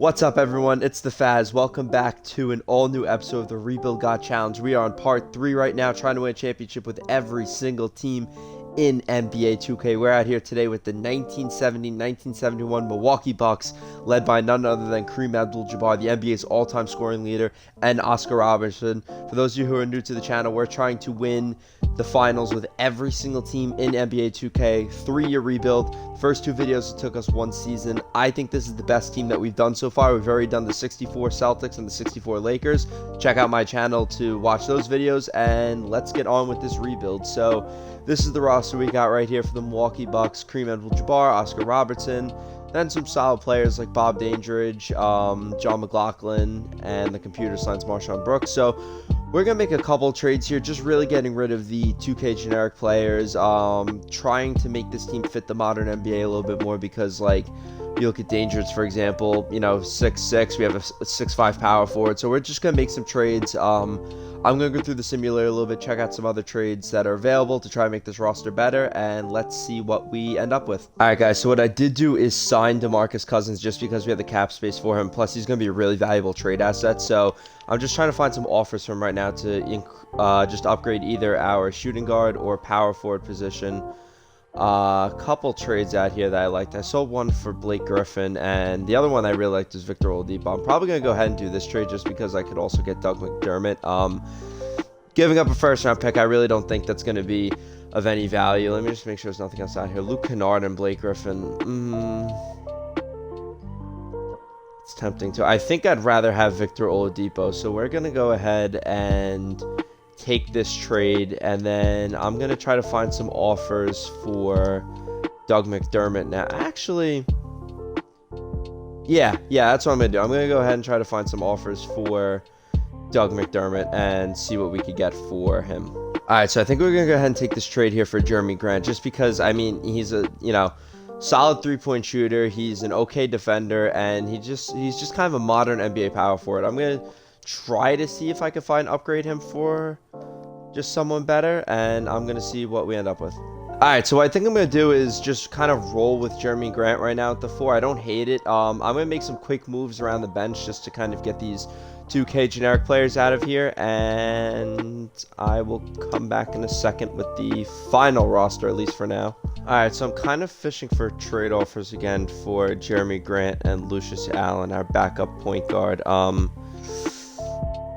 What's up, everyone? It's the Faz. Welcome back to an all-new episode of the Rebuild God Challenge. We are on part 3 right now, trying to win a championship with every single team in NBA 2K. We're out here today with the 1970-1971 Milwaukee Bucks, led by none other than Kareem Abdul-Jabbar, the NBA's all-time scoring leader, and Oscar Robertson. For those of you who are new to the channel, we're trying to win the finals with every single team in NBA 2K. 3-year rebuild. First 2 videos, it took us 1 season. I think this is the best team that we've done so far. We've already done the 64 Celtics and the 64 Lakers. Check out my channel to watch those videos, and let's get on with this rebuild. So this is the roster we got right here for the Milwaukee Bucks. Kareem Abdul-Jabbar, Oscar Robertson, then some solid players like Bob Dandridge, John McLaughlin, and the computer science Marshawn Brooks. So we're going to make a couple trades here, just really getting rid of the 2K generic players, trying to make this team fit the modern NBA a little bit more because, like, you look at Dandridge, for example, 6'6", we have a 6'5" power forward, so we're just going to make some trades. I'm going to go through the simulator a little bit, check out some other trades that are available to try and make this roster better, and let's see what we end up with. Alright guys, so what I did do is sign Demarcus Cousins just because we have the cap space for him, plus he's going to be a really valuable trade asset, so I'm just trying to find some offers from right now to just upgrade either our shooting guard or power forward position. A couple trades out here that I liked. I sold one for Blake Griffin, and the other one I really liked is Victor Oladipo. I'm probably going to go ahead and do this trade just because I could also get Doug McDermott. Giving up a first-round pick, I really don't think that's going to be of any value. Let me just make sure there's nothing else out here. Luke Kennard and Blake Griffin. It's tempting to. I think I'd rather have Victor Oladipo, so we're going to go ahead and take this trade, and then I'm going to try to find some offers for Doug McDermott now. Actually, yeah, that's what I'm going to do. I'm going to go ahead and try to find some offers for Doug McDermott and see what we could get for him. Alright, so I think we're going to go ahead and take this trade here for Jeremy Grant, just because, I mean, he's a, solid 3-point shooter, he's an okay defender, and he's just kind of a modern NBA power forward. I'm going to try to see if I can upgrade him for just someone better, and I'm going to see what we end up with. Alright, so what I think I'm going to do is just kind of roll with Jeremy Grant right now at the 4. I don't hate it. I'm going to make some quick moves around the bench just to kind of get these 2K generic players out of here, and I will come back in a second with the final roster, at least for now. Alright, so I'm kind of fishing for trade offers again for Jeremy Grant and Lucius Allen, our backup point guard.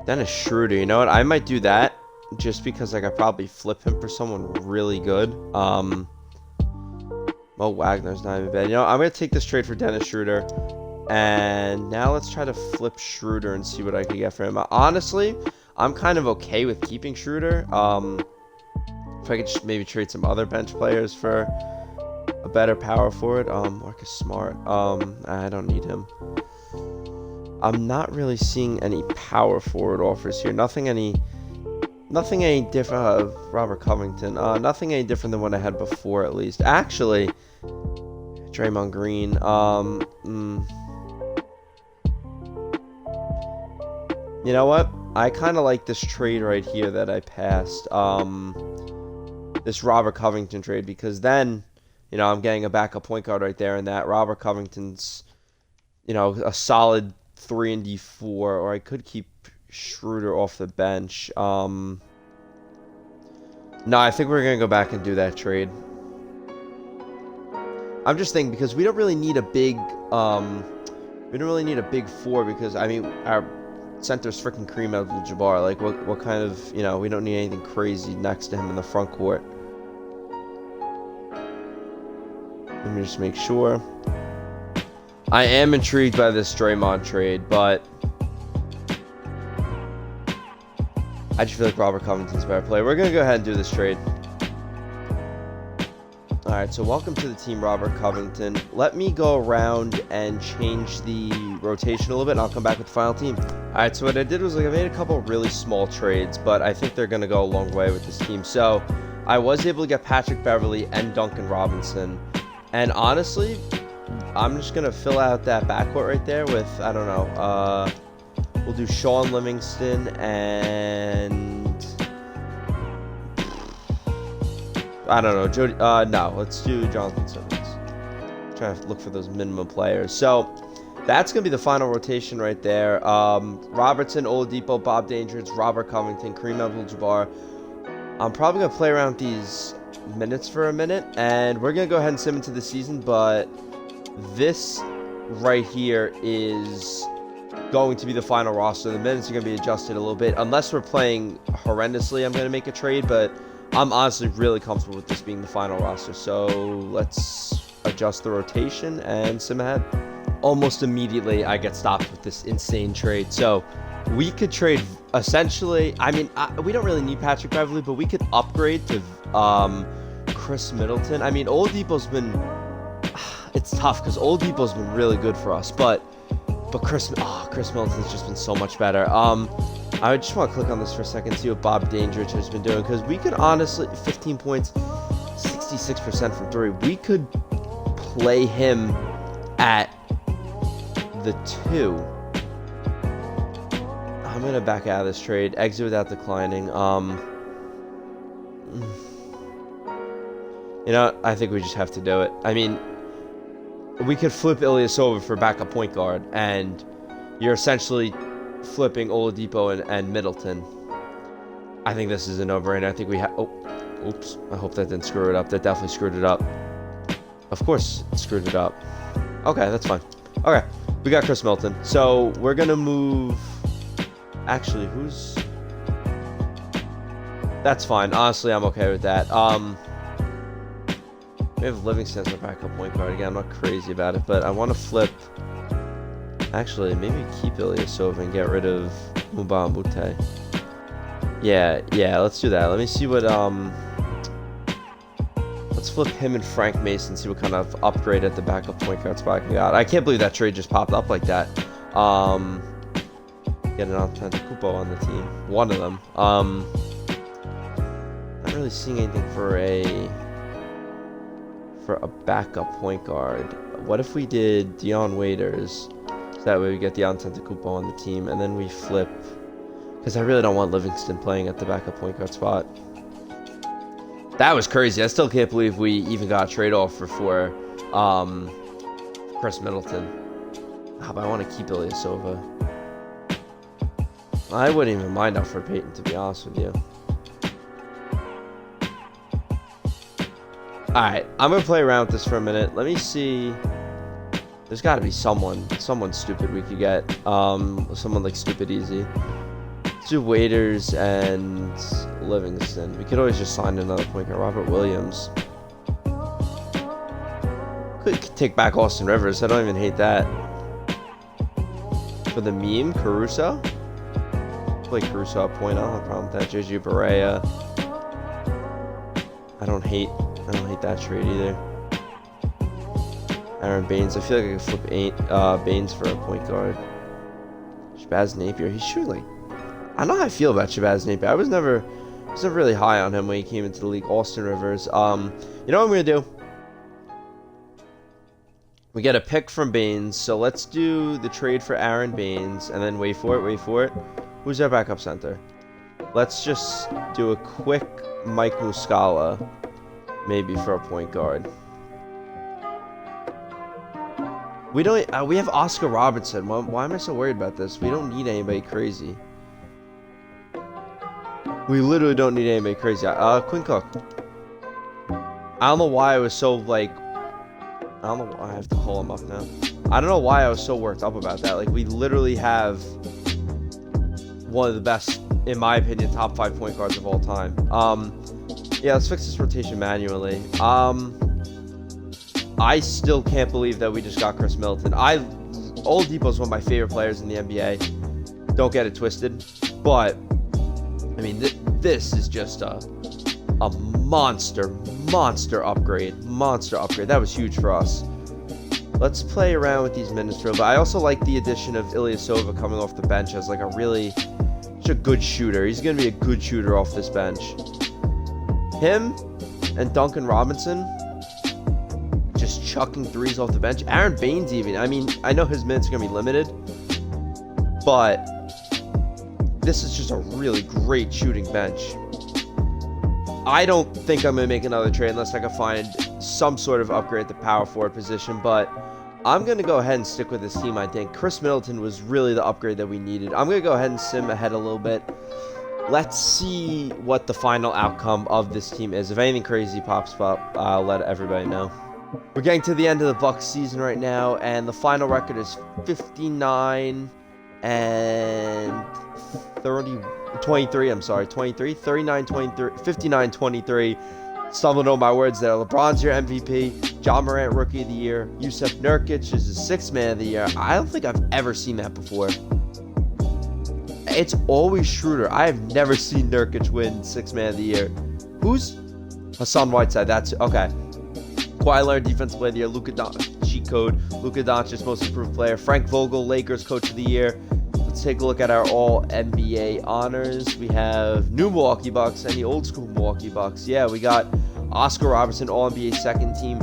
Dennis Schroeder, you know what? I might do that just because I could probably flip him for someone really good. Mo Wagner's not even bad. I'm going to take this trade for Dennis Schroeder. And now let's try to flip Schroeder and see what I can get for him. Honestly, I'm kind of okay with keeping Schroeder. If I could just maybe trade some other bench players for a better power forward. Marcus Smart. I don't need him. I'm not really seeing any power forward offers here. Nothing any different. Robert Covington. Nothing any different than what I had before, at least. Actually, Draymond Green. You know what? I kind of like this trade right here that I passed. This Robert Covington trade, because then, I'm getting a backup point guard right there, and that Robert Covington's, a solid 3 and D4, or I could keep Schroeder off the bench. No, I think we're going to go back and do that trade. I'm just thinking, because we don't really need a big, 4, because, I mean, our center's freaking Kareem Abdul-Jabbar. Like, what kind of, we don't need anything crazy next to him in the front court. Let me just make sure. I am intrigued by this Draymond trade, but I just feel like Robert Covington's a better player. We're going to go ahead and do this trade. Alright, so welcome to the team, Robert Covington. Let me go around and change the rotation a little bit, and I'll come back with the final team. Alright, so what I did was, I made a couple really small trades, but I think they're going to go a long way with this team. So, I was able to get Patrick Beverley and Duncan Robinson, and honestly, I'm just going to fill out that backcourt right there with, I don't know, we'll do Sean Livingston and I don't know, Jody. No, let's do Jonathan Simmons. Trying to look for those minimum players. So That's going to be the final rotation right there. Robertson, Oladipo, Bob Dangerous, Robert Covington, Kareem Abdul-Jabbar. I'm probably going to play around with these minutes for a minute, and we're going to go ahead and sim into the season, but this right here is going to be the final roster. The minutes are going to be adjusted a little bit. Unless we're playing horrendously, I'm going to make a trade, but I'm honestly really comfortable with this being the final roster. So let's adjust the rotation and sim ahead. Almost immediately, I get stopped with this insane trade. So we could trade essentially, I mean, we don't really need Patrick Beverley, but we could upgrade to Chris Middleton. I mean, Oladipo's been, it's tough because Oladipo's been really good for us, but Chris Middleton's just been so much better. I just want to click on this for a second, see what Bob Dangerous has been doing, because we could honestly, 15 points, 66% from three. We could play him at the 2. I'm going to back out of this trade. Exit without declining. You know, I think we just have to do it. I mean, we could flip Ilyasova for backup point guard, and you're essentially flipping Oladipo and Middleton. I think this is a no-brainer. I think we have... Oh, oops. I hope that didn't screw it up. That definitely screwed it up. Of course it screwed it up. Okay, that's fine. Okay, we got Chris Middleton. So we're going to move... Actually, who's... That's fine. Honestly, I'm okay with that. We have Livingston as our backup point guard. Again, I'm not crazy about it, but I want to flip... Actually, maybe keep Ilyasova and get rid of Mbah a Moute. Yeah, let's do that. Let me see what... Let's flip him and Frank Mason, see what kind of upgrade at the backup point guard spot I got. I can't believe that trade just popped up like that. Get an Antetokounmpo on the team. One of them. Not really seeing anything for a backup point guard. What if we did Dion Waiters? So that way we get the Antetokounmpo on the team, and then we flip. Because I really don't want Livingston playing at the backup point guard spot. That was crazy. I still can't believe we even got a trade offer for Chris Middleton. But I want to keep Ilyasova. I wouldn't even mind out for Peyton, to be honest with you. Alright, I'm going to play around with this for a minute. Let me see. There's got to be someone stupid we could get. Someone like Stupid Easy. Let's do Waiters and Livingston. We could always just sign another point guard. Robert Williams. Could take back Austin Rivers. I don't even hate that. For the meme, Caruso. Play Caruso at point. I don't have a problem with that. JJ Barea. I don't hate that trade either. Aaron Baines. I feel like I could flip Baines for a point guard. Shabazz Napier. He's shooting like... I don't know how I feel about Shabazz Napier. I was never really high on him when he came into the league. Austin Rivers. You know what I'm going to do? We get a pick from Baines. So let's do the trade for Aaron Baines. And then wait for it. Who's our backup center? Let's just do a quick Mike Muscala. Maybe for a point guard. We don't. We have Oscar Robertson. Why am I so worried about this? We don't need anybody crazy. We literally don't need anybody crazy. Quinn Cook. I don't know why I was so like. I don't know why I have to call him up now. I don't know why I was so worked up about that. Like, we literally have one of the best, in my opinion, top 5 point guards of all time. Yeah, let's fix this rotation manually. I still can't believe that we just got Chris Middleton. Oladipo's one of my favorite players in the NBA. Don't get it twisted. But, I mean, this is just a monster upgrade. Monster upgrade. That was huge for us. Let's play around with these minutes for a bit. I also like the addition of Ilyasova coming off the bench as like a really, such a good shooter. He's going to be a good shooter off this bench. Him and Duncan Robinson just chucking threes off the bench. Aaron Baines even. I mean, I know his minutes are going to be limited, but this is just a really great shooting bench. I don't think I'm going to make another trade unless I can find some sort of upgrade at the power forward position, but I'm going to go ahead and stick with this team, I think. Chris Middleton was really the upgrade that we needed. I'm going to go ahead and sim ahead a little bit. Let's see what the final outcome of this team is. If anything crazy pops up, I'll let everybody know. We're getting to the end of the Bucks season right now, and the final record is 59 and 23. I'm sorry, 23, 39, 23, 59, 23. Stumbled on my words there. LeBron's your MVP. John Morant, Rookie of the Year. Jusuf Nurkic is the sixth man of the year. I don't think I've ever seen that before. It's always Schroeder. I have never seen Nurkic win sixth man of the year. Who's Hassan Whiteside? That's okay. Kawhi Leonard, Defensive Player of the Year. Luka Doncic, cheat code. Luka Doncic, Most Improved Player. Frank Vogel, Lakers Coach of the Year. Let's take a look at our All-NBA honors. We have new Milwaukee Bucks and the old school Milwaukee Bucks. Yeah, we got Oscar Robertson, All-NBA second team,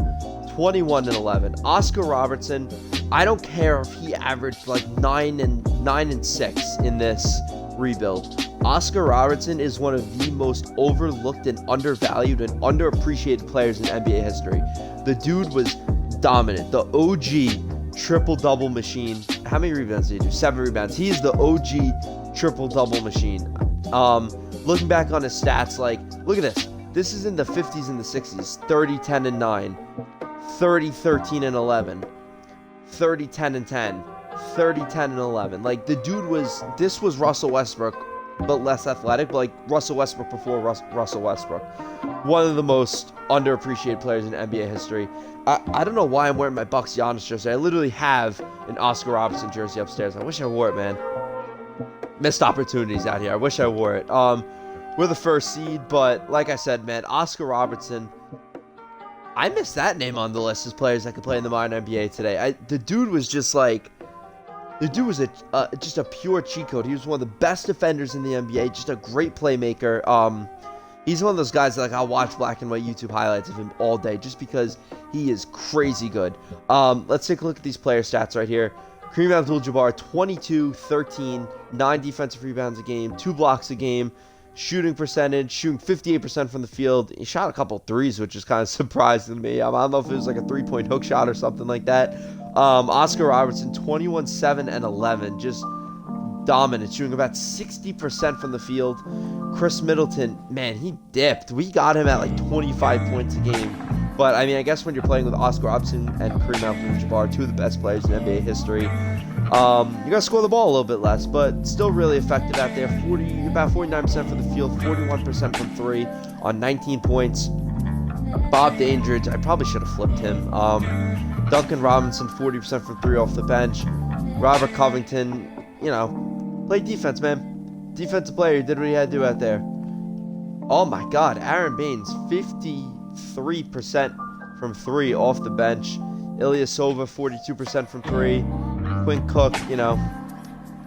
21 and 11. Oscar Robertson, I don't care if he averaged like 9 and 6 in this rebuild. Oscar Robertson is one of the most overlooked and undervalued and underappreciated players in NBA history. The dude was dominant. The OG triple-double machine. How many rebounds did he do? 7 rebounds. He is the OG triple-double machine. Looking back on his stats, like, look at this. This is in the 50s and the 60s. 30, 10, and 9. 30, 13, and 11. 30, 10, and 10. 30, 10, and 11. Like, the dude was... This was Russell Westbrook, but less athletic. But, like, Russell Westbrook before Russell Westbrook. One of the most underappreciated players in NBA history. I don't know why I'm wearing my Bucks Giannis jersey. I literally have an Oscar Robertson jersey upstairs. I wish I wore it, man. Missed opportunities out here. I wish I wore it. We're the first seed, but like I said, man, Oscar Robertson, I missed that name on the list as players that could play in the modern NBA today. The dude was just like, the dude was just a pure cheat code. He was one of the best defenders in the NBA, just a great playmaker. He's one of those guys that, like, I'll watch black and white YouTube highlights of him all day just because he is crazy good. Let's take a look at these player stats right here. Kareem Abdul-Jabbar, 22, 13, 9 defensive rebounds a game, 2 blocks a game. Shooting percentage, shooting 58% from the field. He shot a couple threes, which is kind of surprising to me. I don't know if it was like a 3-point hook shot or something like that. Oscar Robertson, 21, 7, and 11. Just dominant, shooting about 60% from the field. Chris Middleton, man, he dipped. We got him at like 25 points a game. But, I mean, I guess when you're playing with Oscar Robertson and Kareem Abdul-Jabbar, 2 of the best players in NBA history, you got to score the ball a little bit less, but still really effective out there. About 49% from the field, 41% from 3 on 19 points. Bob Dandridge, I probably should have flipped him. Duncan Robinson, 40% from 3 off the bench. Robert Covington, you know, played defense, man. Defensive player, did what he had to do out there. Oh my God, Aaron Baines, 53% from 3 off the bench. Ilyasova, 42% from 3. Quinn Cook, you know,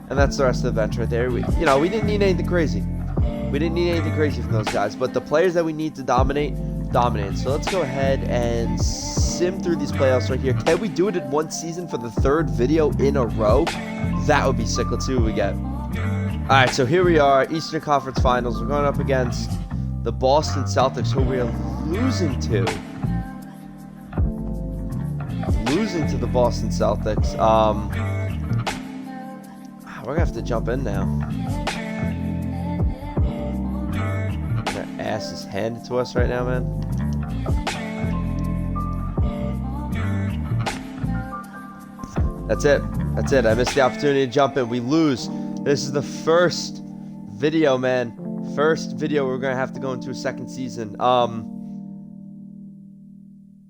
and that's the rest of the bench right there. We didn't need anything crazy. We didn't need anything crazy from those guys, but the players that we need to dominate. So let's go ahead and sim through these playoffs right here. Can we do it in one season for the 3rd video in a row? That would be sick. Let's see what we get. All right, so here we are, Eastern Conference Finals. We're going up against the Boston Celtics, who we are losing to. To the Boston Celtics. We're gonna have to jump in now. Their ass is handed to us right now, man. That's it. I missed the opportunity to jump in. We lose. This is the first video, man. First video we're gonna have to go into a second season.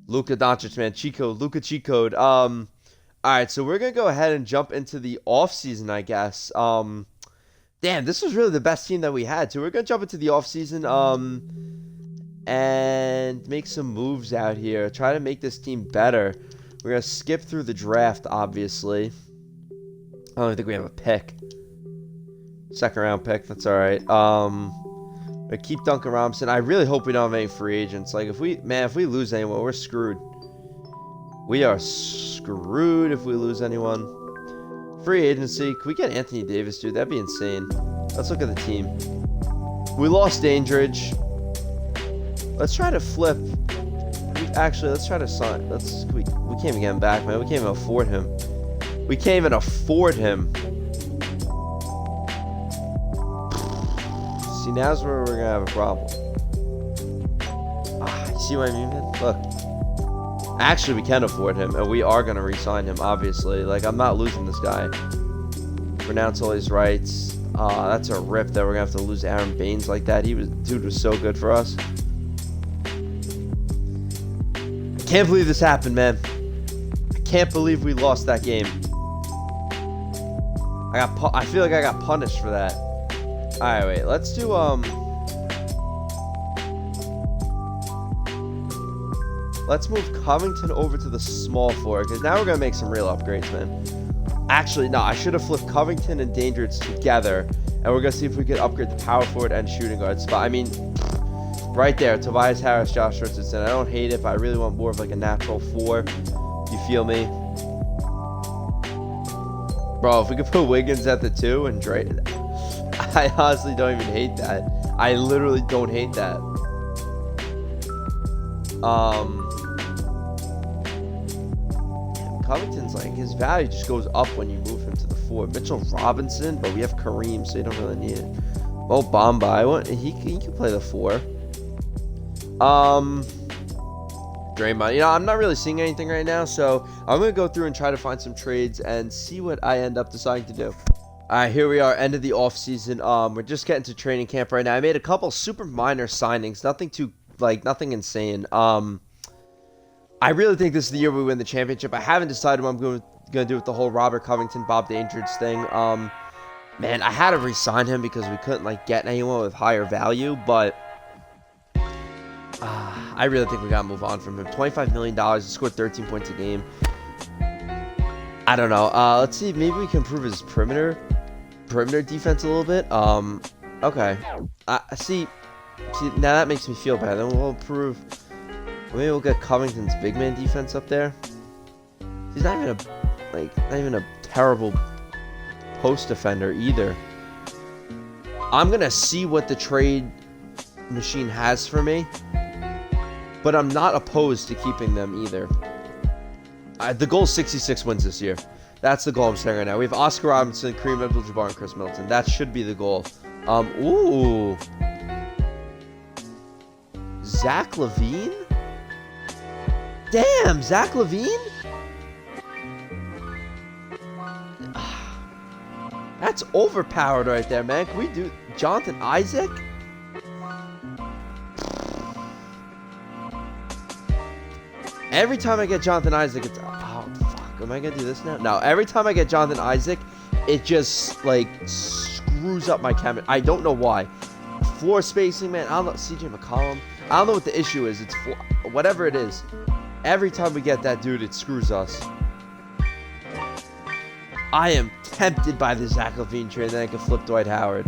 Luka Doncic, man. Cheat code. Luka cheat code. Alright, so we're going to go ahead and jump into the offseason, I guess. Damn, this was really the best team that we had. So we're going to jump into the offseason and make some moves out here. Try to make this team better. We're going to skip through the draft, obviously. I don't even think we have a pick. 2nd round pick. That's alright. I keep Duncan Robinson. I really hope we don't have any free agents. Like, if we lose anyone, we're screwed. We are screwed if we lose anyone. Free agency. Can we get Anthony Davis, dude? That'd be insane. Let's look at the team. We lost Dandridge. Let's try to flip. We Actually, let's try to sign. We can't even get him back, man. We can't even afford him. We can't even afford him. See, now's where we're gonna have a problem. You see what I mean, man? Look. Actually, we can afford him, and we are gonna re-sign him, obviously. Like, I'm not losing this guy. Pronounce all his rights. That's a rip that we're gonna have to lose Aaron Baines like that. Dude was so good for us. I can't believe this happened, man. I can't believe we lost that game. I feel like I got punished for that. All right, wait. Let's do Let's move Covington over to the small forward, because now we're gonna make some real upgrades, man. Actually, no, I should have flipped Covington and Dangerous together, and we're gonna see if we could upgrade the power forward and shooting guard spot. I mean, right there, Tobias Harris, Josh Richardson. I don't hate it, but I really want more of like a natural 4. You feel me? Bro, if we could put Wiggins at the 2 and Drake, I honestly don't even hate that. I literally don't hate that. Covington's like, his value just goes up when you move him to the 4. Mitchell Robinson, but we have Kareem, so you don't really need it. Oh, Bamba, he can play the 4. Draymond, you know, I'm not really seeing anything right now, so I'm gonna go through and try to find some trades and see what I end up deciding to do. All right, here we are, end of the off season. We're just getting to training camp right now. I made a couple super minor signings, nothing insane. I really think this is the year we win the championship. I haven't decided what I'm going to do with the whole Robert Covington, Bob Dandridge thing. Man, I had to re-sign him because we couldn't get anyone with higher value, but I really think we got to move on from him. $25 million, he scored 13 points a game. I don't know. Let's see, maybe we can improve his perimeter defense a little bit. Okay. See, now that makes me feel bad. Then we'll improve. Maybe we'll get Covington's big man defense up there. He's not even a terrible post defender either. I'm gonna see what the trade machine has for me, but I'm not opposed to keeping them either. The goal is 66 wins this year. That's the goal I'm saying right now. We have Oscar Robertson, Kareem Abdul-Jabbar, and Chris Middleton. That should be the goal. Ooh. Zach LaVine? Damn, Zach LaVine? That's overpowered right there, man. Can we do Jonathan Isaac? Every time I get Jonathan Isaac, it's... Oh, fuck. Am I going to do this now? No, every time I get Jonathan Isaac, it just, screws up my camera. I don't know why. Floor spacing, man. I don't know. CJ McCollum. I don't know what the issue is. It's whatever it is. Every time we get that dude, it screws us. I am tempted by the Zach LaVine trade, then I can flip Dwight Howard.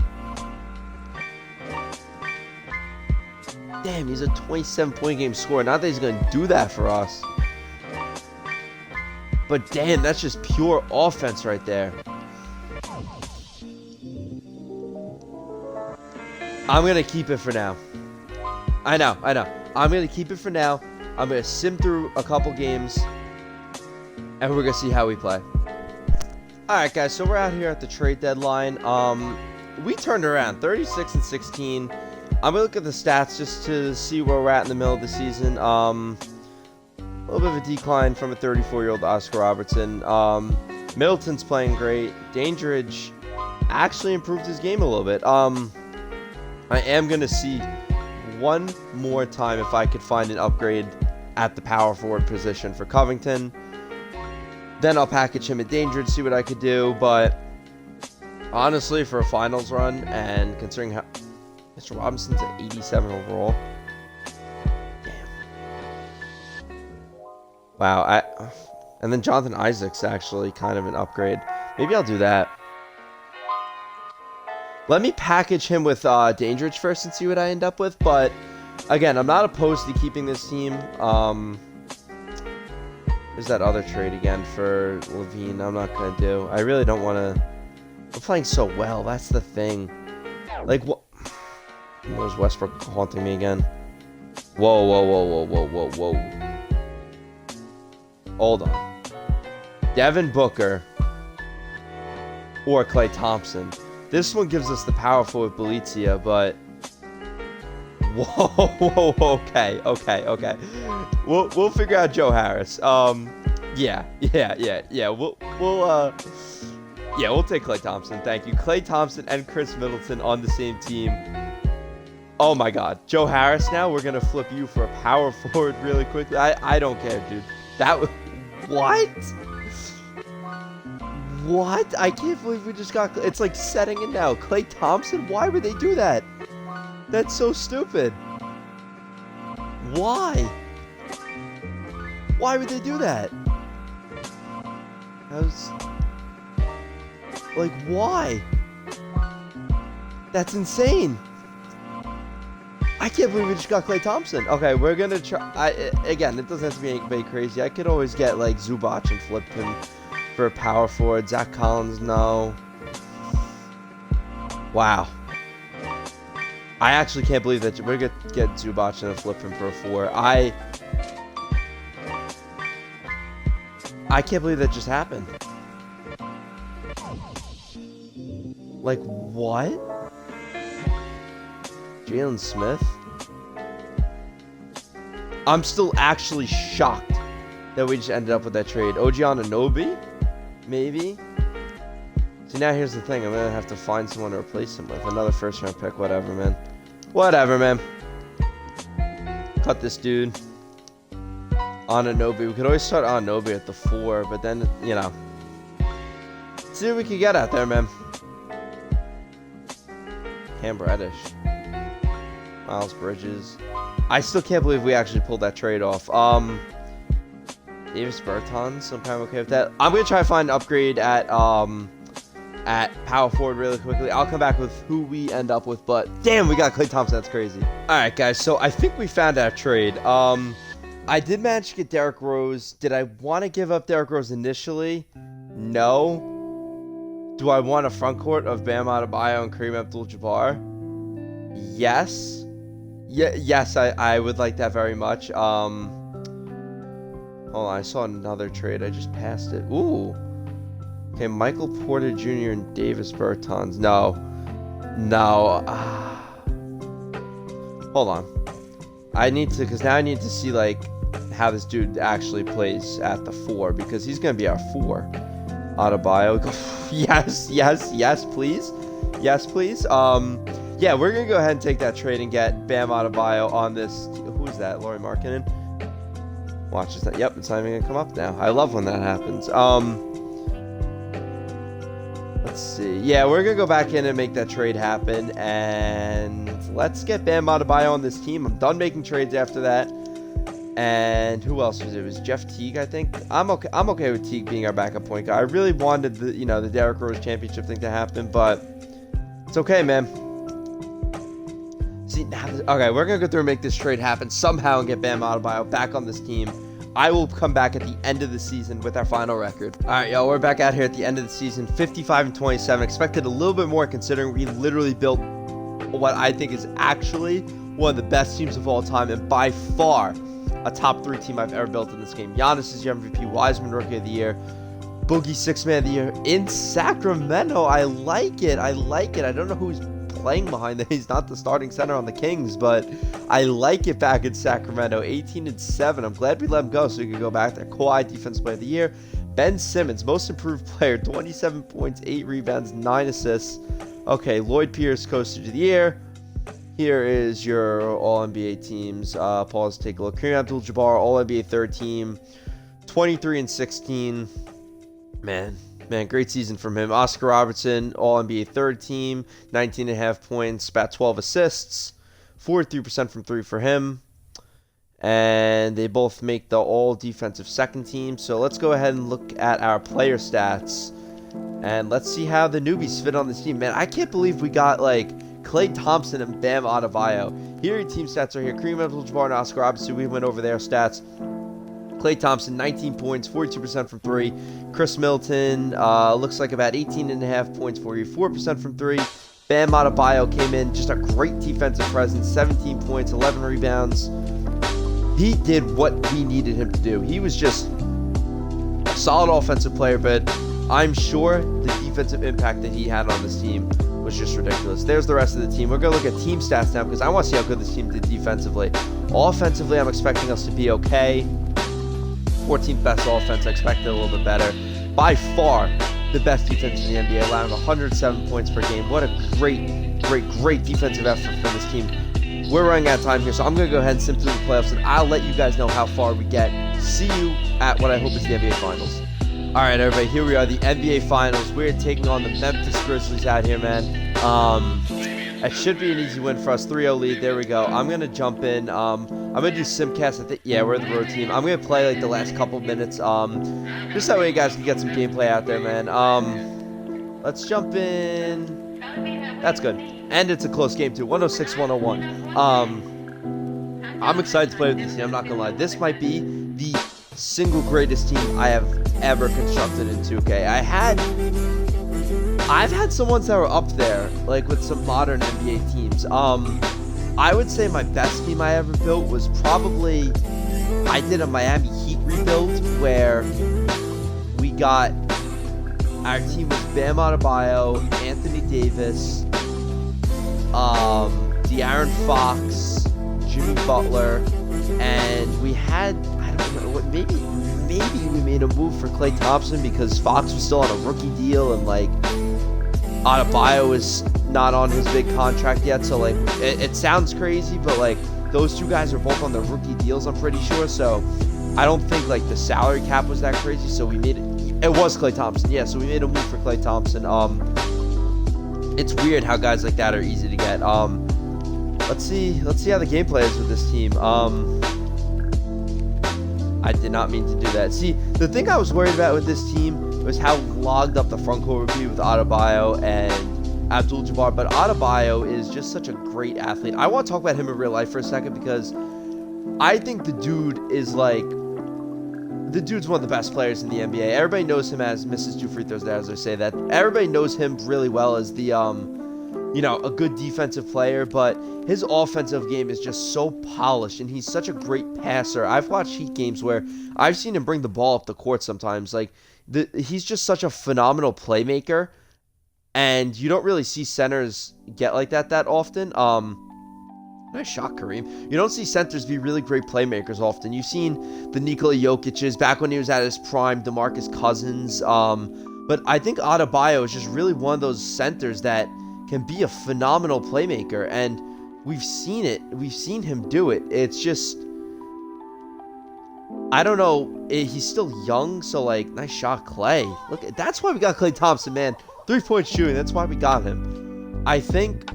Damn, he's a 27-point game scorer. Not that he's going to do that for us. But damn, that's just pure offense right there. I'm going to keep it for now. I know. I'm going to keep it for now. I'm going to sim through a couple games, and we're going to see how we play. Alright, guys, so we're out here at the trade deadline. We turned around 36-16. I'm going to look at the stats just to see where we're at in the middle of the season. A little bit of a decline from a 34-year-old Oscar Robertson. Middleton's playing great. Dandridge actually improved his game a little bit. I am going to see one more time if I could find an upgrade at the power forward position for Covington. Then I'll package him at Dandridge, see what I could do. But honestly, for a finals run, and considering how Mr. Robinson's at 87 overall. Damn. Wow. And then Jonathan Isaac's actually kind of an upgrade. Maybe I'll do that. Let me package him with Dandridge first and see what I end up with. But again, I'm not opposed to keeping this team. There's that other trade again for LaVine. I'm not going to do. I really don't want to. We're playing so well. That's the thing. What? There's Westbrook haunting me again. Whoa. Hold on. Devin Booker or Klay Thompson. This one gives us the power forward Belizia, but whoa, okay. We'll figure out Joe Harris. Yeah. We'll take Klay Thompson. Thank you. Klay Thompson and Chris Middleton on the same team. Oh my God, Joe Harris. Now we're gonna flip you for a power forward really quickly. I don't care, dude. That was what? What? I can't believe we just got. It's like setting it now. Klay Thompson. Why would they do that? That's so stupid. Why? Why would they do that? That was like, why? That's insane. I can't believe we just got Klay Thompson. Okay, we're gonna try. Again, it doesn't have to be anybody crazy. I could always get like Zubac and flip him for a power forward. Zach Collins, no. Wow. I actually can't believe that we're gonna get Zubac and flip him for a 4. I can't believe that just happened. Like, what? Jalen Smith? I'm still actually shocked that we just ended up with that trade. OG Anunoby? Maybe? See, now here's the thing. I'm going to have to find someone to replace him with. Another first-round pick. Whatever, man. Whatever, man. Cut this dude. Anunoby. We could always start Anunoby at the 4, but then, you know. See what we can get out there, man. Cam Reddish. Miles Bridges. I still can't believe we actually pulled that trade off. Davis Bertans. I'm kind of okay with that. I'm going to try to find an upgrade at power forward really quickly. I'll come back with who we end up with, but damn, we got Klay Thompson. That's crazy. All right, guys. So I think we found our trade. I did manage to get Derrick Rose. Did I want to give up Derrick Rose initially? No. Do I want a front court of Bam Adebayo and Kareem Abdul-Jabbar? Yes. Yes, I would like that very much. Hold on, I saw another trade. I just passed it. Ooh. Okay, Michael Porter Jr. and Davis Bertans. No. Hold on. Because now I need to see, like, how this dude actually plays at the 4, because he's going to be our 4. Adebayo. Yes, please. Yes, please. Yeah, we're going to go ahead and take that trade and get Bam Adebayo on this. Who's that? Lauri Markkanen? Watch this. Yep, it's not even going to come up now. I love when that happens. Let's see. Yeah, we're going to go back in and make that trade happen. And let's get Bam Adebayo on this team. I'm done making trades after that. And who else was it? It was Jeff Teague, I think. I'm okay with Teague being our backup point guy. I really wanted the Derrick Rose championship thing to happen, but it's okay, man. See, okay, we're going to go through and make this trade happen somehow and get Bam Adebayo back on this team. I will come back at the end of the season with our final record. All right, y'all, we're back out here at the end of the season, 55-27. Expected a little bit more considering we literally built what I think is actually one of the best teams of all time and by far a top 3 team I've ever built in this game. Giannis is your MVP, Wiseman Rookie of the Year, Boogie 6th Man of the Year in Sacramento. I like it. I don't know who's playing behind that. He's not the starting center on the Kings, but I like it back in Sacramento. 18-7. I'm glad we let him go so he could go back there. Kawhi, Defensive Player of the Year. Ben Simmons, Most Improved Player, 27 points, 8 rebounds, 9 assists. Okay, Lloyd Pierce, Coach of the Year. Here is your All-NBA teams. Pause, take a look. Kareem Abdul-Jabbar, All-NBA 3rd team, 23-16. Man, great season from him. Oscar Robertson, All-NBA 3rd team, 19.5 points, about 12 assists, 43% from 3 for him. And they both make the All-Defensive 2nd team. So let's go ahead and look at our player stats. And let's see how the newbies fit on this team. Man, I can't believe we got, like, Klay Thompson and Bam Adebayo. Here your team stats are here. Kareem Abdul-Jabbar and Oscar Robertson. We went over their stats. Klay Thompson, 19 points, 42% from 3. Chris Middleton looks like about 18.5 points, 44% from 3. Bam Adebayo came in, just a great defensive presence, 17 points, 11 rebounds. He did what we needed him to do. He was just Solid offensive player, but I'm sure the defensive impact that he had on this team was just ridiculous. There's the rest of the team. We're going to look at team stats now because I want to see how good this team did defensively. Offensively, I'm expecting us to be okay. 14th best offense. I expected a little bit better. By far, the best defense in the NBA, allowing 107 points per game. What a great defensive effort for this team. We're running out of time here, so I'm going to go ahead and sim through the playoffs, and I'll let you guys know how far we get. See you at what I hope is the NBA Finals. All right, everybody, here we are, the NBA Finals. We're taking on the Memphis Grizzlies out here, man. It should be an easy win for us. 3-0 lead. There we go. I'm going to jump in. I'm going to do Simcast. I think, yeah, we're the road team. I'm going to play, like, the last couple minutes. Just that way you guys can get some gameplay out there, man. Let's jump in. That's good. And it's a close game, too. 106-101. I'm excited to play with this team. I'm not going to lie. This might be the single greatest team I have ever constructed in 2K. I've had some ones that were up there, like with some modern NBA teams. I would say my best team I ever built was probably, I did a Miami Heat rebuild where we got, our team was Bam Adebayo, Anthony Davis, De'Aaron Fox, Jimmy Butler, and we had, I don't know what, maybe we made a move for Klay Thompson because Fox was still on a rookie deal and like Adebayo is not on his big contract yet, so like it sounds crazy, but like those two guys are both on their rookie deals, I'm pretty sure, so I don't think like the salary cap was that crazy, so we made it was Klay Thompson, yeah, so we made a move for Klay Thompson. It's weird how guys like that are easy to get. Let's see how the gameplay is with this team. I did not mean to do that. See, the thing I was worried about with this team was how logged up the front court would be with Adebayo and Abdul-Jabbar, but Adebayo is just such a great athlete. I want to talk about him in real life for a second because I think the dude is like, the dude's one of the best players in the NBA. Everybody knows him as misses 2 free throws there, as I say that. Everybody knows him really well as the, a good defensive player, but his offensive game is just so polished, and he's such a great passer. I've watched Heat games where I've seen him bring the ball up the court sometimes. Like, he's just such a phenomenal playmaker, and you don't really see centers get like that often. Nice shot, Kareem. You don't see centers be really great playmakers often. You've seen the Nikola Jokic's back when he was at his prime, Demarcus Cousins. But I think Adebayo is just really one of those centers that can be a phenomenal playmaker, and we've seen it. We've seen him do it. It's just, I don't know. He's still young, so like, nice shot, Klay. Look, that's why we got Klay Thompson, man. 3-point shooting. That's why we got him. I think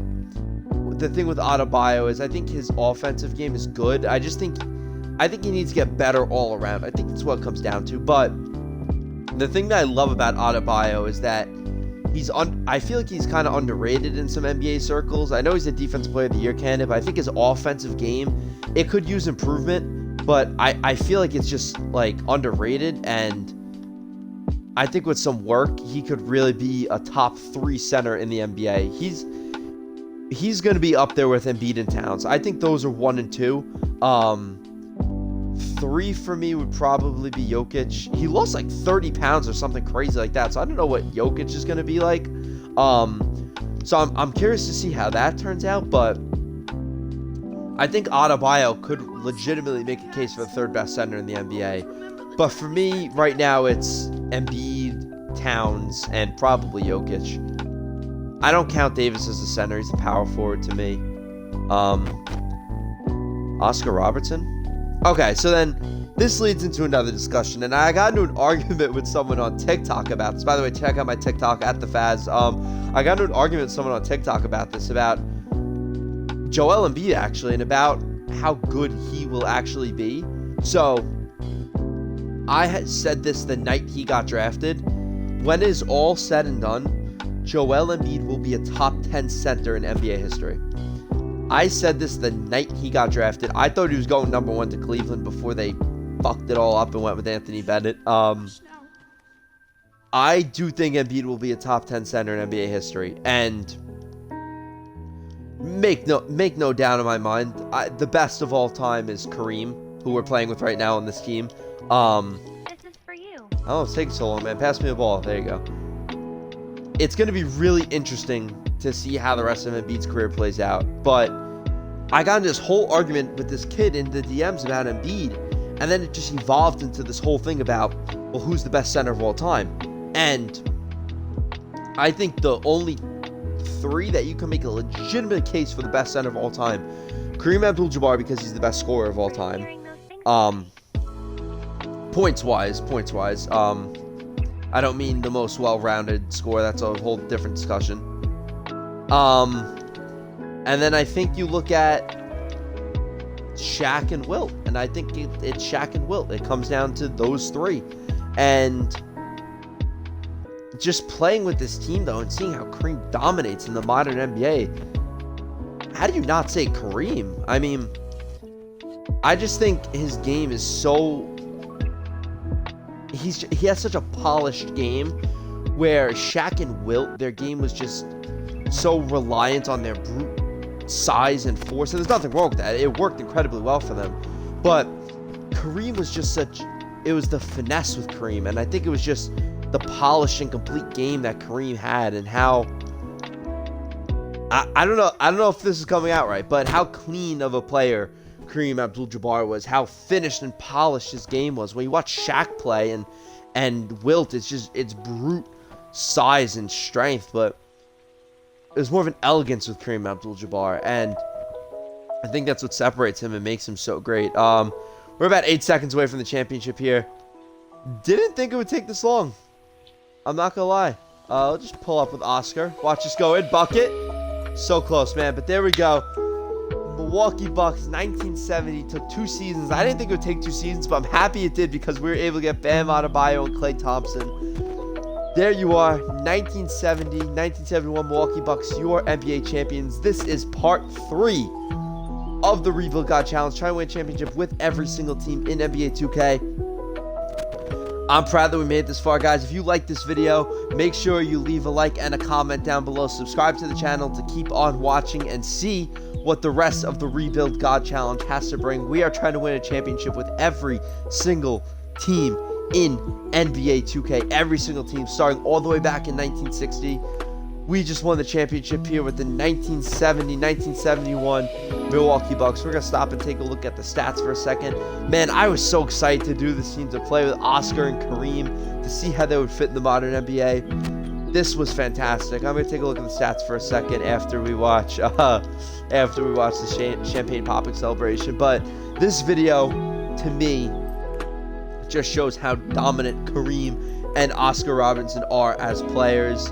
the thing with Adebayo is I think his offensive game is good. I think he needs to get better all around. I think that's what it comes down to. But the thing that I love about Adebayo is that I feel like he's kind of underrated in some NBA circles. I know he's a Defensive Player of the Year candidate, but I think his offensive game, it could use improvement, but I feel like it's just like underrated, and I think with some work, he could really be a top 3 center in the NBA. He's going to be up there with Embiid and Towns. I think those are 1 and 2. 3 for me would probably be Jokic. He lost like 30 pounds or something crazy like that, so I don't know what Jokic is going to be like. So I'm curious to see how that turns out, but I think Adebayo could legitimately make a case for the 3rd best center in the NBA. But for me, right now, it's Embiid, Towns, and probably Jokic. I don't count Davis as a center. He's a power forward to me. Oscar Robertson? Okay, so then this leads into another discussion, and I got into an argument with someone on TikTok about this. By the way, check out my TikTok at the Faz. I got into an argument with someone on TikTok about this, about Joel Embiid actually, and about how good he will actually be. So I had said this the night he got drafted. When it is all said and done, Joel Embiid will be a top 10 center in NBA history. I said this the night he got drafted. I thought he was going number 1 to Cleveland before they fucked it all up and went with Anthony Bennett. I do think Embiid will be a top 10 center in NBA history. And make no doubt in my mind, the best of all time is Kareem, who we're playing with right now on this team. This is for you. Oh, it's taking so long, man. Pass me the ball. There you go. It's going to be really interesting to see how the rest of Embiid's career plays out. But I got into this whole argument with this kid in the DMs about Embiid, and then it just evolved into this whole thing about, well, who's the best center of all time? And I think the only three that you can make a legitimate case for the best center of all time: Kareem Abdul-Jabbar, because he's the best scorer of all time. Points wise. I don't mean the most well-rounded scorer. That's a whole different discussion. And then I think you look at Shaq and Wilt, and I think it's Shaq and Wilt. It comes down to those three. And just playing with this team, though, and seeing how Kareem dominates in the modern NBA, how do you not say Kareem? I mean, I just think his game is so... He has such a polished game, where Shaq and Wilt, their game was just so reliant on their brute size and force. And there's nothing wrong with that. It worked incredibly well for them. But Kareem was just it was the finesse with Kareem. And I think it was just the polished and complete game that Kareem had, and how... I don't know if this is coming out right, but how clean of a player Kareem Abdul-Jabbar was, how finished and polished his game was. When you watch Shaq play and Wilt, it's brute size and strength, but it was more of an elegance with Kareem Abdul-Jabbar, and I think that's what separates him and makes him so great. We're about 8 seconds away from the championship here. Didn't think it would take this long. I'm not gonna lie. I'll just pull up with Oscar. Watch us go in. Bucket. So close, man. But there we go. Milwaukee Bucks, 1970. Took 2 seasons. I didn't think it would take 2 seasons, but I'm happy it did, because we were able to get Bam Adebayo and Klay Thompson. There you are. 1970, 1971 Milwaukee Bucks, your NBA champions. This is part 3 of the Rebuild God Challenge. Try to win a championship with every single team in NBA 2K. I'm proud that we made it this far, guys. If you like this video, make sure you leave a like and a comment down below. Subscribe to the channel to keep on watching and see what the rest of the Rebuild God Challenge has to bring. We are trying to win a championship with every single team in NBA 2K. Every single team, starting all the way back in 1960. We just won the championship here with the 1970-1971 Milwaukee Bucks. We're going to stop and take a look at the stats for a second. Man, I was so excited to do this team, to play with Oscar and Kareem, to see how they would fit in the modern NBA. This was fantastic. I'm going to take a look at the stats for a second after we watch the champagne popping celebration. But this video, to me, just shows how dominant Kareem and Oscar Robertson are as players.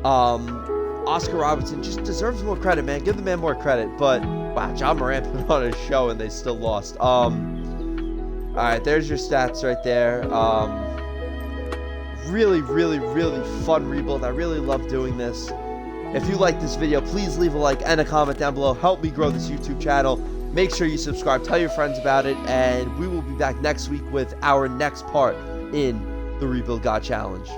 Oscar Robertson just deserves more credit, man. Give the man more credit. But wow, John Morant put on a show and they still lost. Alright, there's your stats right there. Really fun rebuild. I really love doing this. If you like this video, please leave a like and a comment down below. Help me grow this YouTube channel. Make sure you subscribe, tell your friends about it, and we will be back next week with our next part in the Rebuild God Challenge.